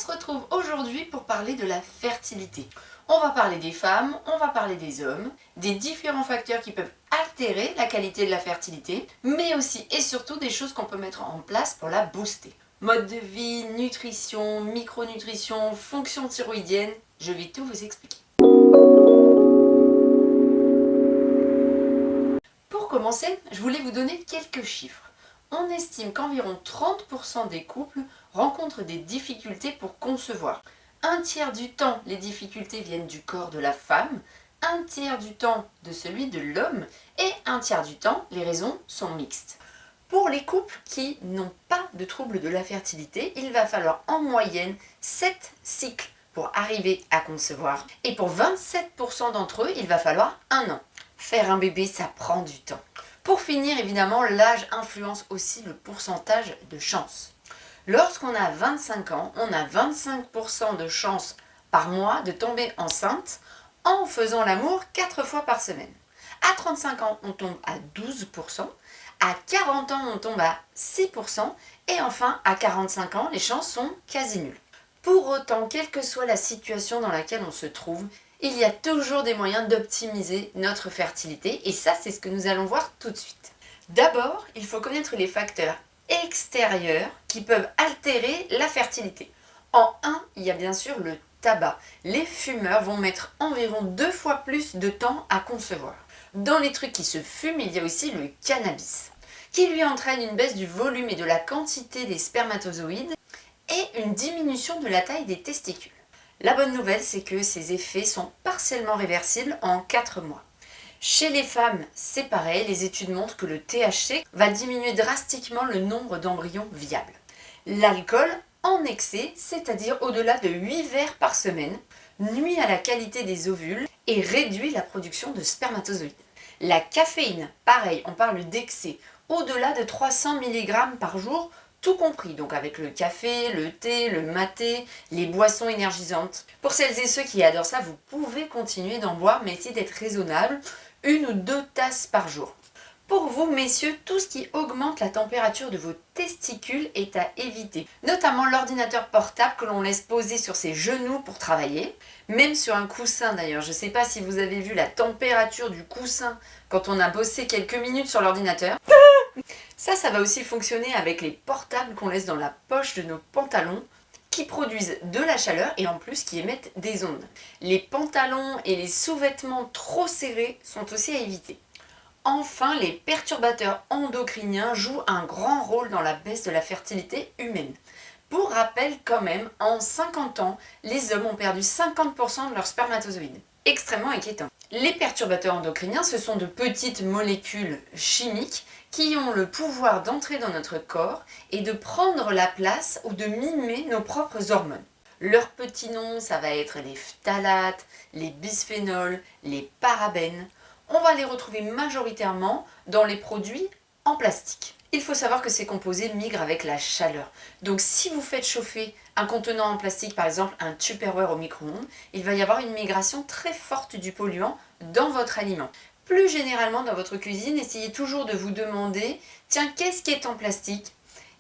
retrouve aujourd'hui pour parler de la fertilité. On va parler des femmes, on va parler des hommes, des différents facteurs qui peuvent altérer la qualité de la fertilité, mais aussi et surtout des choses qu'on peut mettre en place pour la booster. Mode de vie, nutrition, micronutrition, fonction thyroïdienne, je vais tout vous expliquer. Pour commencer, je voulais vous donner quelques chiffres. On estime qu'environ 30% des couples rencontrent des difficultés pour concevoir. Un tiers du temps, les difficultés viennent du corps de la femme, un tiers du temps de celui de l'homme et un tiers du temps, les raisons sont mixtes. Pour les couples qui n'ont pas de troubles de la fertilité, il va falloir en moyenne 7 cycles pour arriver à concevoir. Et pour 27% d'entre eux, il va falloir 1 an. Faire un bébé, ça prend du temps. Pour finir, évidemment, l'âge influence aussi le pourcentage de chance. Lorsqu'on a 25 ans, on a 25% de chance par mois de tomber enceinte en faisant l'amour 4 fois par semaine. À 35 ans, on tombe à 12%, à 40 ans, on tombe à 6%, et enfin, à 45 ans, les chances sont quasi nulles. Pour autant, quelle que soit la situation dans laquelle on se trouve, il y a toujours des moyens d'optimiser notre fertilité et ça, c'est ce que nous allons voir tout de suite. D'abord, il faut connaître les facteurs extérieurs qui peuvent altérer la fertilité. En 1, il y a bien sûr le tabac. Les fumeurs vont mettre environ 2 fois plus de temps à concevoir. Dans les trucs qui se fument, il y a aussi le cannabis, qui lui entraîne une baisse du volume et de la quantité des spermatozoïdes et une diminution de la taille des testicules. La bonne nouvelle, c'est que ces effets sont partiellement réversibles en 4 mois. Chez les femmes, c'est pareil, les études montrent que le THC va diminuer drastiquement le nombre d'embryons viables. L'alcool en excès, c'est-à-dire au-delà de 8 verres par semaine, nuit à la qualité des ovules et réduit la production de spermatozoïdes. La caféine, pareil, on parle d'excès, au-delà de 300 mg par jour, tout compris, donc avec le café, le thé, le maté, les boissons énergisantes. Pour celles et ceux qui adorent ça, vous pouvez continuer d'en boire, mais essayez d'être raisonnable, 1 ou 2 tasses par jour. Pour vous, messieurs, tout ce qui augmente la température de vos testicules est à éviter, notamment l'ordinateur portable que l'on laisse poser sur ses genoux pour travailler, même sur un coussin d'ailleurs. Je ne sais pas si vous avez vu la température du coussin quand on a bossé quelques minutes sur l'ordinateur. Ça va aussi fonctionner avec les portables qu'on laisse dans la poche de nos pantalons qui produisent de la chaleur et en plus qui émettent des ondes. Les pantalons et les sous-vêtements trop serrés sont aussi à éviter. Enfin, les perturbateurs endocriniens jouent un grand rôle dans la baisse de la fertilité humaine. Pour rappel quand même, en 50 ans, les hommes ont perdu 50% de leurs spermatozoïdes. Extrêmement inquiétant. Les perturbateurs endocriniens, ce sont de petites molécules chimiques qui ont le pouvoir d'entrer dans notre corps et de prendre la place ou de mimer nos propres hormones. Leurs petits noms, ça va être les phtalates, les bisphénols, les parabènes. On va les retrouver majoritairement dans les produits en plastique. Il faut savoir que ces composés migrent avec la chaleur. Donc si vous faites chauffer un contenant en plastique, par exemple un Tupperware au micro-ondes, il va y avoir une migration très forte du polluant dans votre aliment. Plus généralement dans votre cuisine, essayez toujours de vous demander « Tiens, qu'est-ce qui est en plastique ?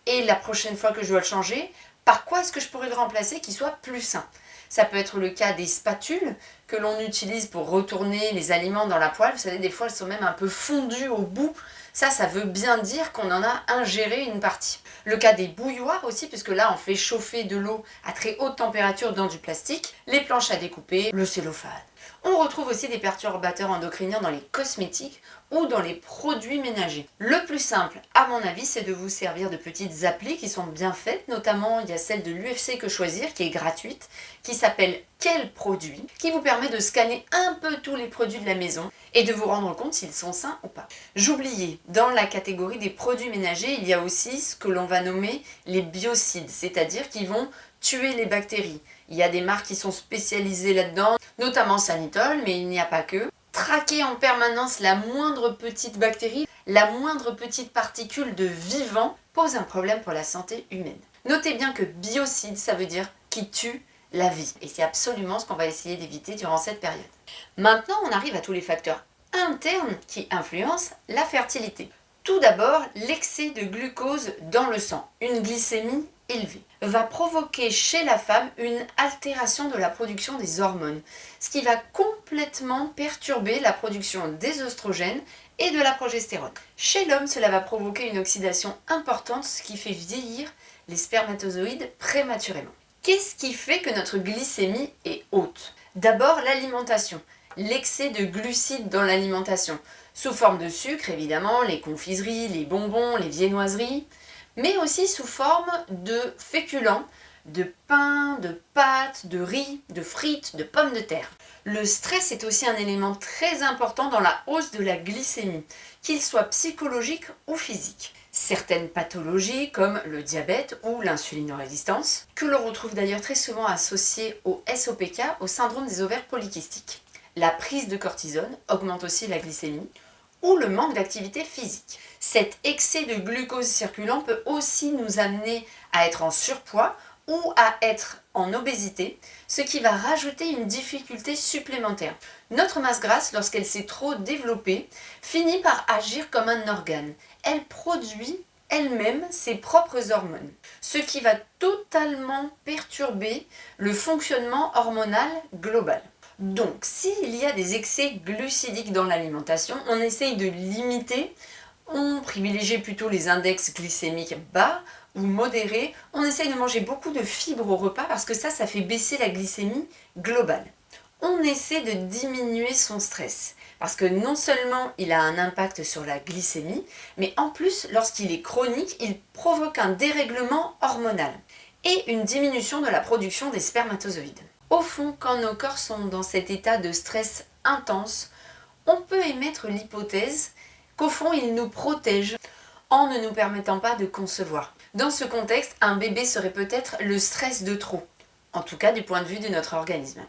Et la prochaine fois que je dois le changer, par quoi est-ce que je pourrais le remplacer qui soit plus sain ?» Ça peut être le cas des spatules que l'on utilise pour retourner les aliments dans la poêle. Vous savez, des fois, elles sont même un peu fondues au bout. Ça veut bien dire qu'on en a ingéré une partie. Le cas des bouilloires aussi, puisque là, on fait chauffer de l'eau à très haute température dans du plastique, les planches à découper, le cellophane. On retrouve aussi des perturbateurs endocriniens dans les cosmétiques ou dans les produits ménagers. Le plus simple, à mon avis, c'est de vous servir de petites applis qui sont bien faites. Notamment, il y a celle de l'UFC Que Choisir qui est gratuite, qui s'appelle Quel produit, qui vous permet de scanner un peu tous les produits de la maison et de vous rendre compte s'ils sont sains ou pas. J'oubliais, dans la catégorie des produits ménagers, il y a aussi ce que l'on va nommer les biocides, c'est-à-dire qui vont tuer les bactéries. Il y a des marques qui sont spécialisées là-dedans, notamment Sanitol, mais il n'y a pas que. Traquer en permanence la moindre petite bactérie, la moindre petite particule de vivant pose un problème pour la santé humaine. Notez bien que biocide, ça veut dire qui tue la vie. Et c'est absolument ce qu'on va essayer d'éviter durant cette période. Maintenant, on arrive à tous les facteurs internes qui influencent la fertilité. Tout d'abord, l'excès de glucose dans le sang, une glycémie élevé, va provoquer chez la femme une altération de la production des hormones, ce qui va complètement perturber la production des oestrogènes et de la progestérone. Chez l'homme, cela va provoquer une oxydation importante, ce qui fait vieillir les spermatozoïdes prématurément. Qu'est-ce qui fait que notre glycémie est haute? D'abord, l'alimentation, l'excès de glucides dans l'alimentation, sous forme de sucre évidemment, les confiseries, les bonbons, les viennoiseries, mais aussi sous forme de féculents, de pain, de pâtes, de riz, de frites, de pommes de terre. Le stress est aussi un élément très important dans la hausse de la glycémie, qu'il soit psychologique ou physique. Certaines pathologies comme le diabète ou l'insulinorésistance, que l'on retrouve d'ailleurs très souvent associées au SOPK, au syndrome des ovaires polykystiques. La prise de cortisone augmente aussi la glycémie, ou le manque d'activité physique. Cet excès de glucose circulant peut aussi nous amener à être en surpoids ou à être en obésité, ce qui va rajouter une difficulté supplémentaire. Notre masse grasse, lorsqu'elle s'est trop développée, finit par agir comme un organe. Elle produit elle-même ses propres hormones, ce qui va totalement perturber le fonctionnement hormonal global. Donc, s'il y a des excès glucidiques dans l'alimentation, on essaye de limiter, on privilégie plutôt les index glycémiques bas ou modérés, on essaye de manger beaucoup de fibres au repas parce que ça fait baisser la glycémie globale. On essaie de diminuer son stress parce que non seulement il a un impact sur la glycémie, mais en plus, lorsqu'il est chronique, il provoque un dérèglement hormonal et une diminution de la production des spermatozoïdes. Au fond, quand nos corps sont dans cet état de stress intense, on peut émettre l'hypothèse qu'au fond, ils nous protègent en ne nous permettant pas de concevoir. Dans ce contexte, un bébé serait peut-être le stress de trop, en tout cas du point de vue de notre organisme.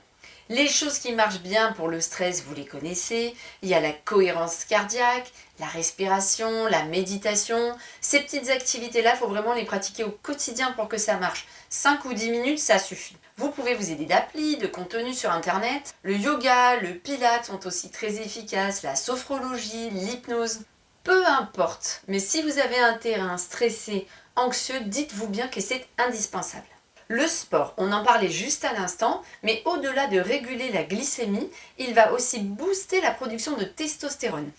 Les choses qui marchent bien pour le stress, vous les connaissez. Il y a la cohérence cardiaque, la respiration, la méditation. Ces petites activités-là, il faut vraiment les pratiquer au quotidien pour que ça marche. 5 ou 10 minutes, ça suffit. Vous pouvez vous aider d'applis, de contenus sur internet. Le yoga, le pilates sont aussi très efficaces, la sophrologie, l'hypnose. Peu importe, mais si vous avez un terrain stressé, anxieux, dites-vous bien que c'est indispensable. Le sport, on en parlait juste à l'instant, mais au-delà de réguler la glycémie, il va aussi booster la production de testostérone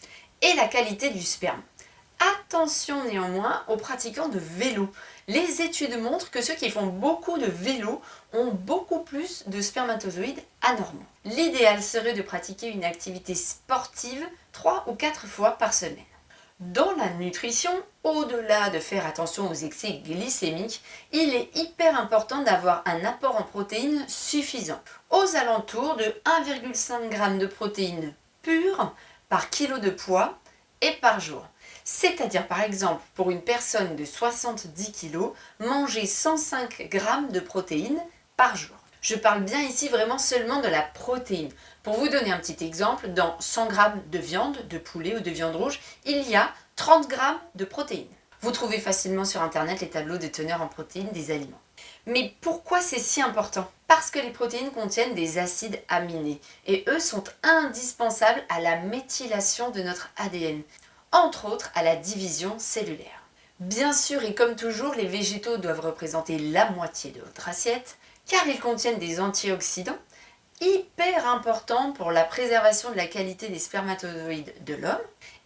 et la qualité du sperme. Attention néanmoins aux pratiquants de vélo. Les études montrent que ceux qui font beaucoup de vélo ont beaucoup plus de spermatozoïdes anormaux. L'idéal serait de pratiquer une activité sportive 3 ou 4 fois par semaine. Dans la nutrition, au-delà de faire attention aux excès glycémiques, il est hyper important d'avoir un apport en protéines suffisant, aux alentours de 1,5 g de protéines pures par kilo de poids et par jour. C'est-à-dire par exemple pour une personne de 70 kg, manger 105 g de protéines par jour. Je parle bien ici vraiment seulement de la protéine. Pour vous donner un petit exemple, dans 100 g de viande, de poulet ou de viande rouge, il y a 30 g de protéines. Vous trouvez facilement sur internet les tableaux de teneur en protéines des aliments. Mais pourquoi c'est si important? Parce que les protéines contiennent des acides aminés et eux sont indispensables à la méthylation de notre ADN, entre autres à la division cellulaire. Bien sûr et comme toujours, les végétaux doivent représenter la moitié de votre assiette car ils contiennent des antioxydants hyper importants pour la préservation de la qualité des spermatozoïdes de l'homme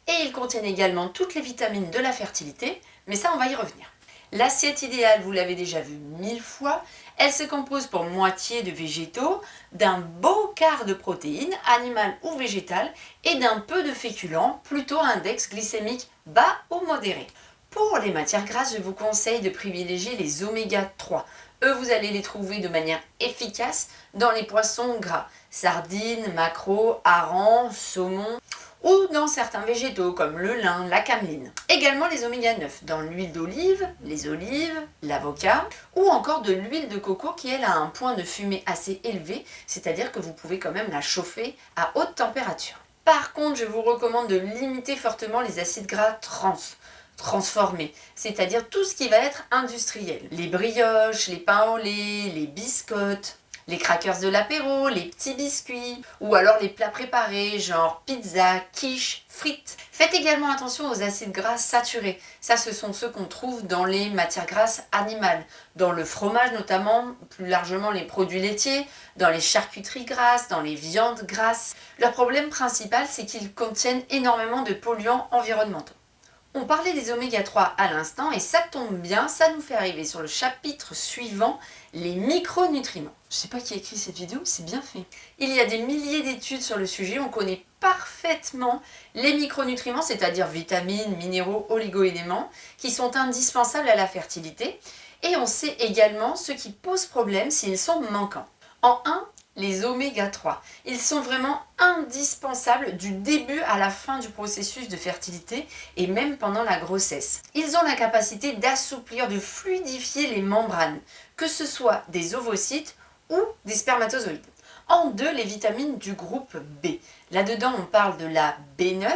et ils contiennent également toutes les vitamines de la fertilité, mais ça on va y revenir. L'assiette idéale, vous l'avez déjà vu 1000 fois, elle se compose pour moitié de végétaux, d'un beau quart de protéines, animales ou végétales, et d'un peu de féculents, plutôt à index glycémique bas ou modéré. Pour les matières grasses, je vous conseille de privilégier les oméga 3. Eux, vous allez les trouver de manière efficace dans les poissons gras, sardines, maquereaux, harengs, saumon, ou dans certains végétaux comme le lin, la cameline. Également les oméga 9 dans l'huile d'olive, les olives, l'avocat ou encore de l'huile de coco qui elle a un point de fumée assez élevé, c'est-à-dire que vous pouvez quand même la chauffer à haute température. Par contre, je vous recommande de limiter fortement les acides gras transformés, c'est-à-dire tout ce qui va être industriel. Les brioches, les pains au lait, les biscottes. Les crackers de l'apéro, les petits biscuits, ou alors les plats préparés, genre pizza, quiche, frites. Faites également attention aux acides gras saturés. Ça, ce sont ceux qu'on trouve dans les matières grasses animales, dans le fromage notamment, plus largement les produits laitiers, dans les charcuteries grasses, dans les viandes grasses. Leur problème principal, c'est qu'ils contiennent énormément de polluants environnementaux. On parlait des oméga 3 à l'instant et ça tombe bien, ça nous fait arriver sur le chapitre suivant, les micronutriments. Je sais pas qui a écrit cette vidéo, c'est bien fait. Il y a des milliers d'études sur le sujet, on connaît parfaitement les micronutriments, c'est-à-dire vitamines, minéraux, oligo-éléments, qui sont indispensables à la fertilité. Et on sait également ce qui pose problème s'ils sont manquants. En 1, les oméga 3. Ils sont vraiment indispensables du début à la fin du processus de fertilité et même pendant la grossesse. Ils ont la capacité d'assouplir, de fluidifier les membranes, que ce soit des ovocytes ou des spermatozoïdes. En 2, les vitamines du groupe B. Là-dedans, on parle de la B9,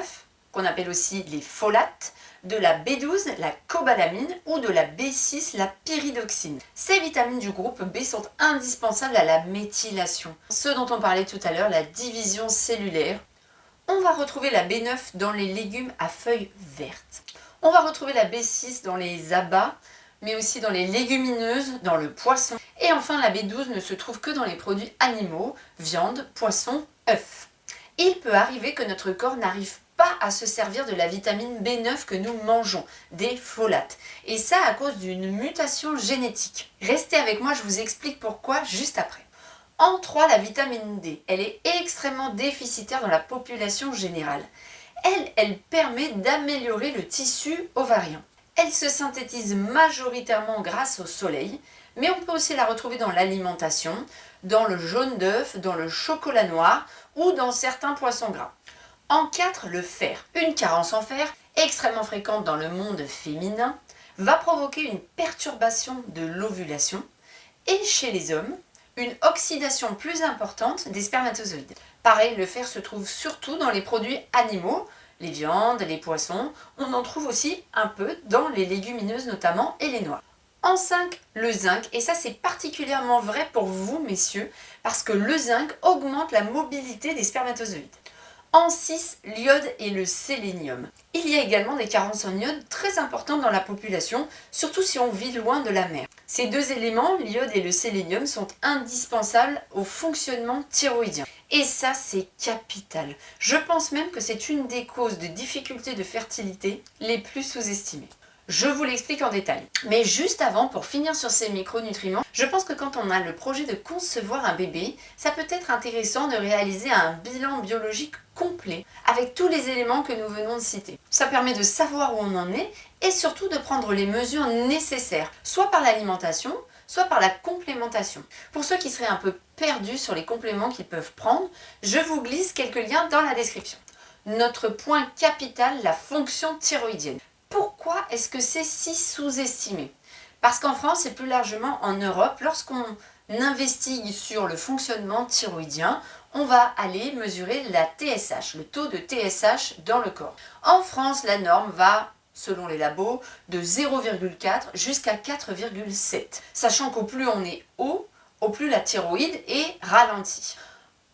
qu'on appelle aussi les folates, de la B12, la cobalamine, ou de la B6, la pyridoxine. Ces vitamines du groupe B sont indispensables à la méthylation, ce dont on parlait tout à l'heure, la division cellulaire. On va retrouver la B9 dans les légumes à feuilles vertes. On va retrouver la B6 dans les abats, mais aussi dans les légumineuses, dans le poisson. Et enfin, la B12 ne se trouve que dans les produits animaux, viande, poisson, œufs. Il peut arriver que notre corps n'arrive pas à se servir de la vitamine B9 que nous mangeons, des folates. Et ça à cause d'une mutation génétique. Restez avec moi, je vous explique pourquoi juste après. En 3, la vitamine D. Elle est extrêmement déficitaire dans la population générale. Elle permet d'améliorer le tissu ovarien. Elle se synthétise majoritairement grâce au soleil, mais on peut aussi la retrouver dans l'alimentation, dans le jaune d'œuf, dans le chocolat noir ou dans certains poissons gras. En 4, le fer. Une carence en fer, extrêmement fréquente dans le monde féminin, va provoquer une perturbation de l'ovulation et chez les hommes, une oxydation plus importante des spermatozoïdes. Pareil, le fer se trouve surtout dans les produits animaux, les viandes, les poissons. On en trouve aussi un peu dans les légumineuses notamment et les noix. En 5, le zinc, et ça c'est particulièrement vrai pour vous messieurs, parce que le zinc augmente la mobilité des spermatozoïdes. En 6, l'iode et le sélénium. Il y a également des carences en iode très importantes dans la population, surtout si on vit loin de la mer. Ces deux éléments, l'iode et le sélénium, sont indispensables au fonctionnement thyroïdien. Et ça, c'est capital. Je pense même que c'est une des causes de difficultés de fertilité les plus sous-estimées. Je vous l'explique en détail. Mais juste avant, pour finir sur ces micronutriments, je pense que quand on a le projet de concevoir un bébé, ça peut être intéressant de réaliser un bilan biologique complet avec tous les éléments que nous venons de citer. Ça permet de savoir où on en est et surtout de prendre les mesures nécessaires, soit par l'alimentation, soit par la complémentation. Pour ceux qui seraient un peu perdus sur les compléments qu'ils peuvent prendre, je vous glisse quelques liens dans la description. Notre point capital, la fonction thyroïdienne. Pourquoi est-ce que c'est si sous-estimé? Parce qu'en France et plus largement en Europe, lorsqu'on investigue sur le fonctionnement thyroïdien, on va aller mesurer la TSH, le taux de TSH dans le corps. En France, la norme va, selon les labos, de 0,4 jusqu'à 4,7. Sachant qu'au plus on est haut, au plus la thyroïde est ralentie.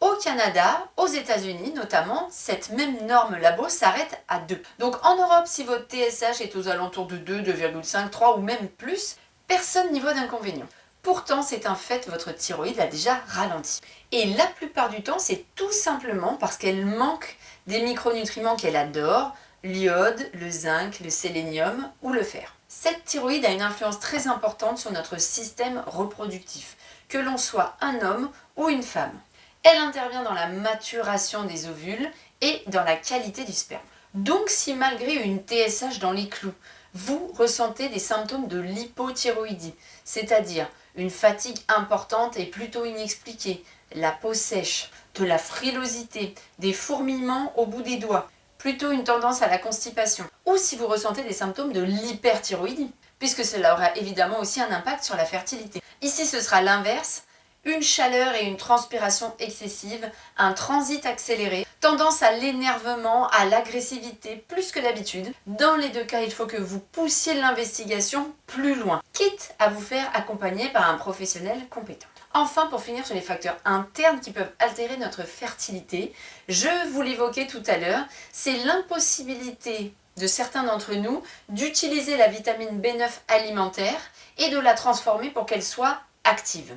Au Canada, aux États-Unis notamment, cette même norme labo s'arrête à 2. Donc en Europe, si votre TSH est aux alentours de 2, 2,5, 3 ou même plus, personne n'y voit d'inconvénient. Pourtant, c'est un fait, votre thyroïde a déjà ralenti. Et la plupart du temps, c'est tout simplement parce qu'elle manque des micronutriments qu'elle adore, l'iode, le zinc, le sélénium ou le fer. Cette thyroïde a une influence très importante sur notre système reproductif, que l'on soit un homme ou une femme. Elle intervient dans la maturation des ovules et dans la qualité du sperme. Donc si malgré une TSH dans les clous, vous ressentez des symptômes de l'hypothyroïdie, c'est-à-dire une fatigue importante et plutôt inexpliquée, la peau sèche, de la frilosité, des fourmillements au bout des doigts, plutôt une tendance à la constipation, ou si vous ressentez des symptômes de l'hyperthyroïdie, puisque cela aura évidemment aussi un impact sur la fertilité. Ici ce sera l'inverse, une chaleur et une transpiration excessive, un transit accéléré, tendance à l'énervement, à l'agressivité plus que d'habitude. Dans les deux cas, il faut que vous poussiez l'investigation plus loin, quitte à vous faire accompagner par un professionnel compétent. Enfin, pour finir sur les facteurs internes qui peuvent altérer notre fertilité, je vous l'évoquais tout à l'heure, c'est l'impossibilité de certains d'entre nous d'utiliser la vitamine B9 alimentaire et de la transformer pour qu'elle soit active.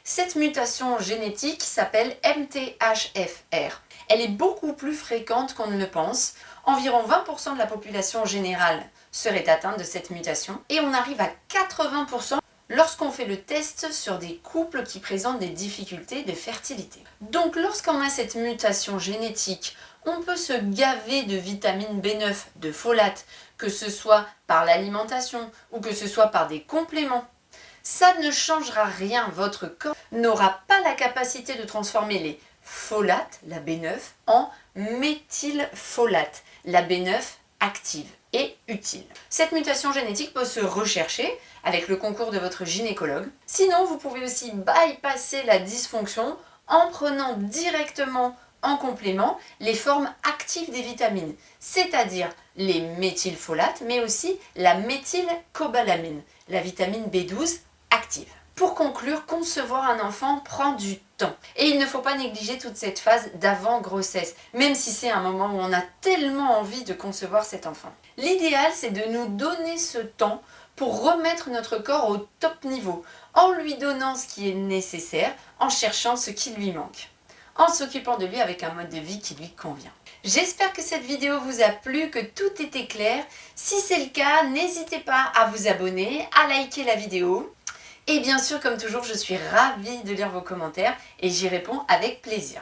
Cette mutation génétique s'appelle MTHFR. Elle est beaucoup plus fréquente qu'on ne le pense. Environ 20% de la population générale serait atteinte de cette mutation et on arrive à 80% lorsqu'on fait le test sur des couples qui présentent des difficultés de fertilité. Donc lorsqu'on a cette mutation génétique, on peut se gaver de vitamine B9, de folate, que ce soit par l'alimentation ou que ce soit par des compléments. Ça ne changera rien, votre corps n'aura pas la capacité de transformer les folates, la B9, en méthylfolate, la B9 active et utile. Cette mutation génétique peut se rechercher avec le concours de votre gynécologue. Sinon, vous pouvez aussi bypasser la dysfonction en prenant directement en complément les formes actives des vitamines, c'est-à-dire les méthylfolates, mais aussi la méthylcobalamine, la vitamine B12 active. Pour conclure, concevoir un enfant prend du temps. Et il ne faut pas négliger toute cette phase d'avant-grossesse, même si c'est un moment où on a tellement envie de concevoir cet enfant. L'idéal, c'est de nous donner ce temps pour remettre notre corps au top niveau, en lui donnant ce qui est nécessaire, en cherchant ce qui lui manque, en s'occupant de lui avec un mode de vie qui lui convient. J'espère que cette vidéo vous a plu, que tout était clair. Si c'est le cas, n'hésitez pas à vous abonner, à liker la vidéo. Et bien sûr, comme toujours, je suis ravie de lire vos commentaires et j'y réponds avec plaisir.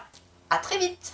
À très vite!